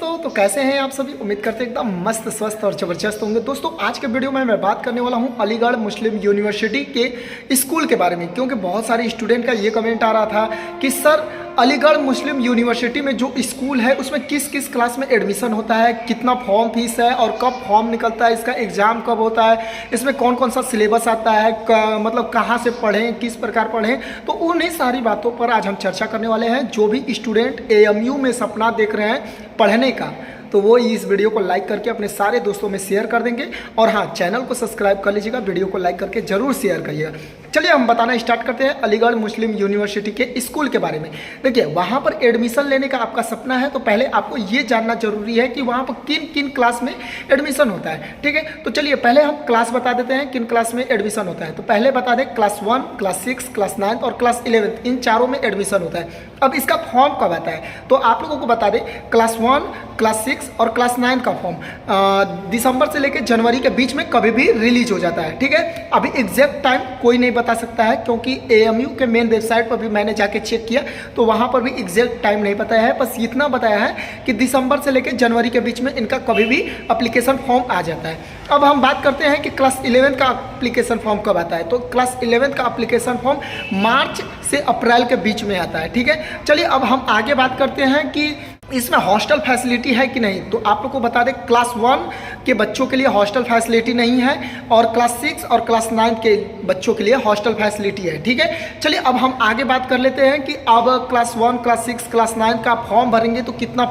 दोस्तों, तो कैसे हैं आप सभी। उम्मीद करते हैं एकदम मस्त स्वस्थ और ज़बरदस्त होंगे। दोस्तों आज के वीडियो में मैं बात करने वाला हूं अलीगढ़ मुस्लिम यूनिवर्सिटी के स्कूल के बारे में, क्योंकि बहुत सारे स्टूडेंट का ये कमेंट आ रहा था कि सर अलीगढ़ मुस्लिम यूनिवर्सिटी में जो स्कूल है उसमें किस किस क्लास में एडमिशन होता है, कितना फॉर्म फीस है और कब फॉर्म निकलता है, इसका एग्ज़ाम कब होता है, इसमें कौन कौन सा सिलेबस आता है, मतलब कहाँ से पढ़ें, किस प्रकार पढ़ें। तो उन्हीं सारी बातों पर आज हम चर्चा करने वाले हैं। जो भी स्टूडेंट एएमयू में सपना देख रहे हैं पढ़ने का, तो वो इस वीडियो को लाइक करके अपने सारे दोस्तों में शेयर कर देंगे। और हाँ, चैनल को सब्सक्राइब कर लीजिएगा, वीडियो को लाइक करके जरूर शेयर करिएगा। चलिए हम बताना स्टार्ट करते हैं अलीगढ़ मुस्लिम यूनिवर्सिटी के स्कूल के बारे में। देखिए, वहाँ पर एडमिशन लेने का आपका सपना है तो पहले आपको ये जानना जरूरी है कि वहाँ पर किन किन क्लास में एडमिशन होता है। ठीक है, तो चलिए पहले हम क्लास बता देते हैं किन क्लास में एडमिशन होता है। तो पहले बता दें क्लास 1, क्लास 6, क्लास 9 और क्लास 11, इन चारों में एडमिशन होता है। अब इसका फॉर्म कब आता है तो आप लोगों को बता दें क्लास 1, क्लास 6 और क्लास 9 का फॉर्म दिसंबर से लेकर जनवरी के बीच में कभी भी रिलीज हो जाता है। ठीक है, अभी एग्जैक्ट टाइम कोई नहीं बता सकता है, क्योंकि एएमयू के मेन वेबसाइट पर भी मैंने जाके चेक किया तो वहाँ पर भी एग्जैक्ट टाइम नहीं बताया है। बस इतना बताया है कि दिसंबर से लेकर जनवरी के बीच में इनका कभी भी एप्लीकेशन फॉर्म आ जाता है। अब हम बात करते हैं कि क्लास 11 का एप्लीकेशन फॉर्म कब आता है। तो क्लास 11 का एप्लीकेशन फॉर्म मार्च से अप्रैल के बीच में आता है। ठीक है, चलिए अब हम आगे बात करते हैं कि इसमें हॉस्टल फैसिलिटी है कि नहीं। तो आप लोग को बता दें क्लास 1 के बच्चों के लिए हॉस्टल फैसिलिटी नहीं है और क्लास 6 और क्लास 9 के बच्चों के लिए हॉस्टल फैसिलिटी है। ठीक है, चलिए अब हम आगे बात कर लेते हैं कि अब क्लास 1, क्लास 6, क्लास 9 का फॉर्म भरेंगे तो कितना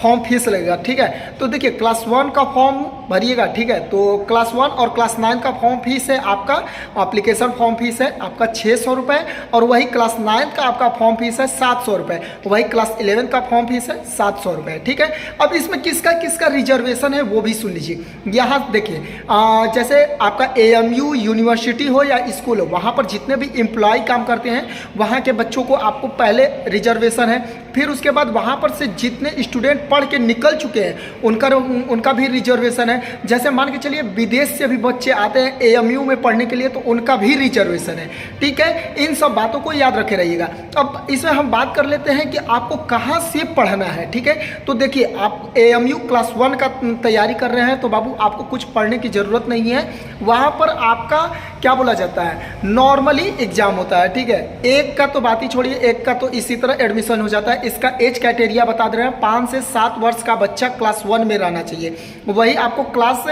फॉर्म फीस लगेगा। ठीक है, तो देखिए क्लास 1 का फॉर्म भरिएगा। ठीक है, तो क्लास 1 और क्लास 9 का फॉर्म फीस है आपका, एप्लीकेशन फॉर्म फीस है आपका 600 रुपये, और वही क्लास 9 का आपका फॉर्म फीस है 700 रुपये, वही क्लास 11 का फॉर्म फीस है 700 रुपये। ठीक है, अब इसमें किसका किसका रिजर्वेशन है वो भी सुन लीजिए। यहाँ देखिए, जैसे आपका एएमयू यूनिवर्सिटी हो या स्कूल हो, वहाँ पर जितने भी एम्प्लॉय काम करते हैं वहाँ के बच्चों को आपको पहले रिजर्वेशन है। फिर उसके बाद वहाँ पर से जितने स्टूडेंट पढ़ के निकल चुके हैं उनका भी रिजर्वेशन है। जैसे मान के चलिए विदेश से भी बच्चे आते हैं एएमयू में पढ़ने के लिए तो उनका भी रिजर्वेशन है। ठीक है, इन सब बातों को याद रखे रहिएगा। अब इसमें हम बात कर लेते हैं कि आपको कहाँ से पढ़ना है। ठीक है, तो देखिए आप एएमयू क्लास 1 का तैयारी कर रहे हैं तो बाबू आपको कुछ पढ़ने की ज़रूरत नहीं है। वहाँ पर आपका क्या बोला जाता है, नॉर्मली एग्जाम होता है। ठीक है, एक का तो बात ही छोड़िए, एक का तो इसी तरह एडमिशन हो जाता है। इसका एज क्राइटेरिया बता दे रहे हैं, 5 से 7 वर्ष का बच्चा क्लास 1 में रहना चाहिए। वही आपको क्लास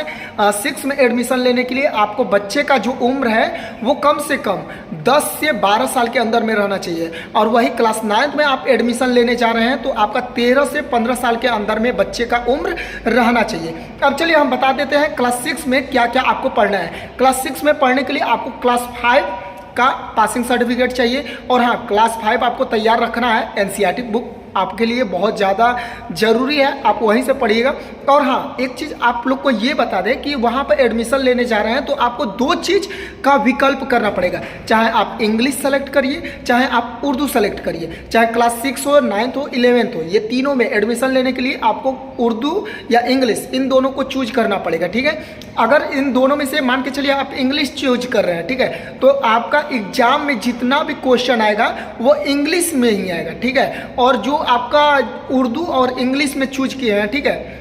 6 में एडमिशन लेने के लिए आपको बच्चे का जो उम्र है वो कम से कम 10 से 12 साल के अंदर में रहना चाहिए। और वही क्लास 9 में आप एडमिशन लेने जा रहे हैं तो आपका 13 से 15 साल के अंदर में बच्चे का उम्र रहना चाहिए। अब चलिए हम बता देते हैं क्लास 6 में क्या क्या आपको पढ़ना है। क्लास 6 में पढ़ने के लिए आपको क्लास 5 का पासिंग सर्टिफिकेट चाहिए। और हाँ, क्लास 5 आपको तैयार रखना है। एनसीईआरटी बुक आपके लिए बहुत ज़्यादा ज़रूरी है, आप वहीं से पढ़िएगा। और हाँ, एक चीज़ आप लोग को ये बता दें कि वहाँ पर एडमिशन लेने जा रहे हैं तो आपको 2 चीज़ का विकल्प करना पड़ेगा। चाहे आप इंग्लिश सेलेक्ट करिए, चाहे आप उर्दू सेलेक्ट करिए। चाहे क्लास 6 हो, 9th हो, 11th हो, ये तीनों में एडमिशन लेने के लिए आपको उर्दू या इंग्लिश इन दोनों को चूज करना पड़ेगा। ठीक है, अगर इन दोनों में से मान के चलिए आप इंग्लिश चूज कर रहे हैं, ठीक है, तो आपका एग्जाम में जितना भी क्वेश्चन आएगा वो इंग्लिश में ही आएगा। ठीक है, और जो आपका उर्दू और इंग्लिश में चूज किए हैं, ठीक है,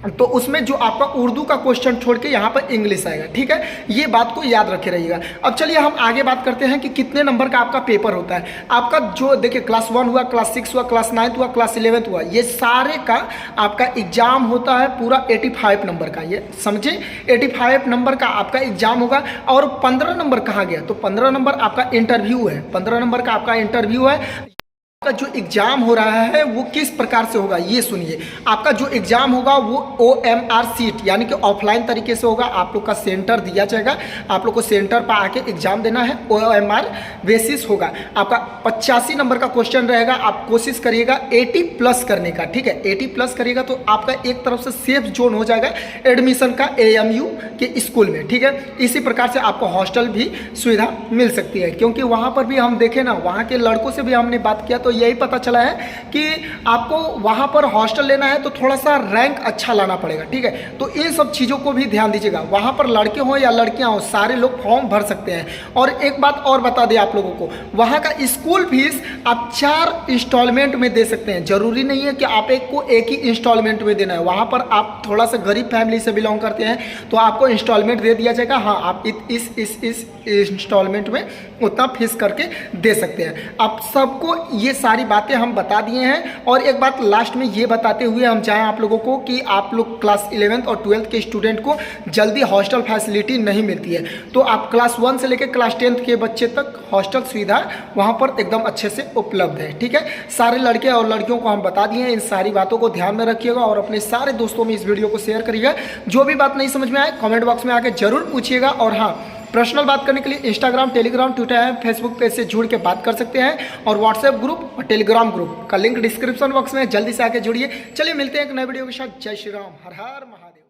तो उसमें जो आपका उर्दू का क्वेश्चन छोड़ के यहाँ पर इंग्लिश आएगा। ठीक है, ये बात को याद रखे रहिएगा। अब चलिए हम आगे बात करते हैं कि कितने नंबर का आपका पेपर होता है। आपका जो देखिए क्लास 1 हुआ, क्लास 6 हुआ, क्लास 9 हुआ, क्लास 11 हुआ, ये सारे का आपका एग्जाम होता है पूरा 85 नंबर का। ये समझे, 85 नंबर का आपका एग्जाम होगा। और 15 नंबर कहाँ गया, तो 15 नंबर आपका इंटरव्यू है। 15 नंबर का आपका इंटरव्यू है। आपका जो एग्जाम हो रहा है वो किस प्रकार से होगा ये सुनिए। आपका जो एग्जाम होगा वो OMR सीट यानी कि ऑफलाइन तरीके से होगा। आप लोग का सेंटर दिया जाएगा, आप लोग को सेंटर पर आके एग्जाम देना है। OMR बेसिस होगा। आपका 85 नंबर का क्वेश्चन रहेगा। आप कोशिश करिएगा 80 प्लस करने का। ठीक है, 80 प्लस करिएगा तो आपका एक तरफ से सेफ जोन हो जाएगा एडमिशन का एएमयू के स्कूल में। ठीक है, इसी प्रकार से आपको हॉस्टल भी सुविधा मिल सकती है, क्योंकि वहाँ पर भी हम देखें ना, वहाँ के लड़कों से भी हमने बात किया तो यही पता चला है कि आपको वहाँ पर हॉस्टल लेना है तो थोड़ा सा रैंक अच्छा लाना पड़ेगा, ठीक है। तो इन सब चीज़ों को भी ध्यान दीजिएगा। वहाँ पर लड़के हों या लड़कियाँ हों, सारे लोग फॉर्म भर सकते हैं। और एक बात और बता दें आप लोगों को, वहाँ का स्कूल फीस आप 4 इंस्टॉलमेंट में दे सकते हैं। जरूरी नहीं है कि आप एक ही इंस्टॉलमेंट में देना है। वहाँ पर आप थोड़ा सा गरीब फैमिली से बिलोंग करते हैं तो आपको इंस्टॉलमेंट दे दिया जाएगा। हाँ, आप इस इंस्टॉलमेंट में उतना फीस करके दे सकते हैं। आप सबको ये सारी बातें हम बता दिए हैं। और एक बात लास्ट में ये बताते हुए हम चाहें आप लोगों को कि आप लोग क्लास 11th और 12th के स्टूडेंट को जल्दी हॉस्टल फैसिलिटी नहीं मिलती है, तो आप क्लास 1 से लेकर क्लास 10th के बच्चे तक हॉस्टल सुविधा वहाँ पर एकदम अच्छे से उपलब्ध है, ठीक है। सारे लड़के और लड़कियों को हम बता दिए हैं। इन सारी बातों को ध्यान में रखिएगा और अपने सारे दोस्तों में इस वीडियो को शेयर करिएगा। जो भी बात नहीं समझ में आए कमेंट बॉक्स में आके जरूर पूछिएगा। और हाँ, पर्सनल बात करने के लिए Instagram, Telegram, Twitter and Facebook page से जुड़ के बात कर सकते हैं। और व्हाट्सएप ग्रुप और टेलीग्राम ग्रुप का लिंक डिस्क्रिप्शन बॉक्स में, जल्दी से आके जुड़िए। चलिए मिलते हैं एक नए वीडियो के साथ। जय श्री राम, हर हर महादेव।